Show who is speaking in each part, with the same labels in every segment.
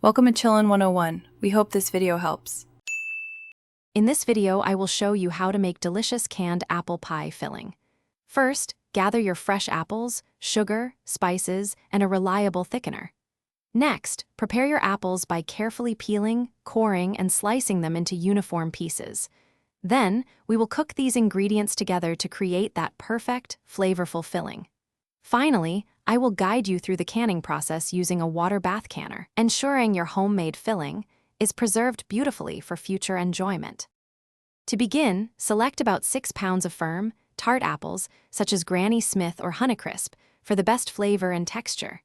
Speaker 1: Welcome to Chillin' 101. We hope this video helps.
Speaker 2: In this video, I will show you how to make delicious canned apple pie filling. First, gather your fresh apples, sugar, spices, and a reliable thickener. Next, prepare your apples by carefully peeling, coring, and slicing them into uniform pieces. Then, we will cook these ingredients together to create that perfect, flavorful filling. Finally, I will guide you through the canning process using a water bath canner, ensuring your homemade filling is preserved beautifully for future enjoyment. To begin, select about 6 pounds of firm, tart apples, such as Granny Smith or Honeycrisp, for the best flavor and texture.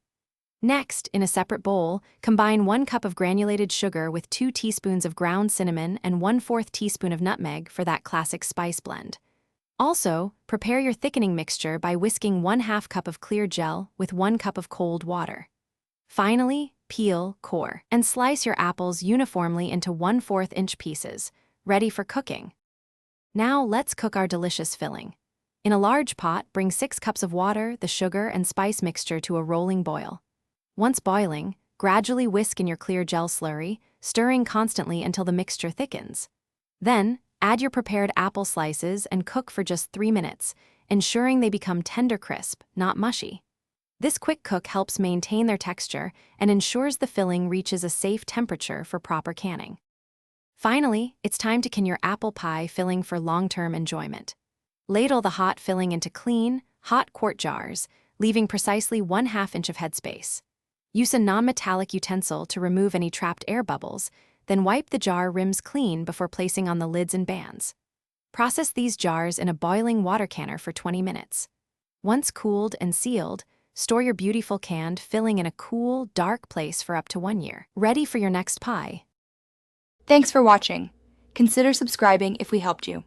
Speaker 2: Next, in a separate bowl, combine 1 cup of granulated sugar with 2 teaspoons of ground cinnamon and 1/4 teaspoon of nutmeg for that classic spice blend. Also, prepare your thickening mixture by whisking 1/2 cup of clear gel with 1 cup of cold water. Finally, peel, core, and slice your apples uniformly into 1/4 inch pieces, ready for cooking. Now let's cook our delicious filling. In a large pot, bring 6 cups of water, the sugar, and spice mixture to a rolling boil. Once boiling, gradually whisk in your clear gel slurry, stirring constantly until the mixture thickens. Then, add your prepared apple slices and cook for just 3 minutes, ensuring they become tender crisp, not mushy. This quick cook helps maintain their texture and ensures the filling reaches a safe temperature for proper canning. Finally, it's time to can your apple pie filling for long-term enjoyment. Ladle the hot filling into clean, hot quart jars, leaving precisely 1/2 inch of headspace. Use a non-metallic utensil to remove any trapped air bubbles, then wipe the jar rims clean before placing on the lids and bands. Process these jars in a boiling water canner for 20 minutes. Once cooled and sealed, store your beautiful canned filling in a cool, dark place for up to 1 year, ready for your next pie.
Speaker 3: Thanks for watching. Consider subscribing if we helped you.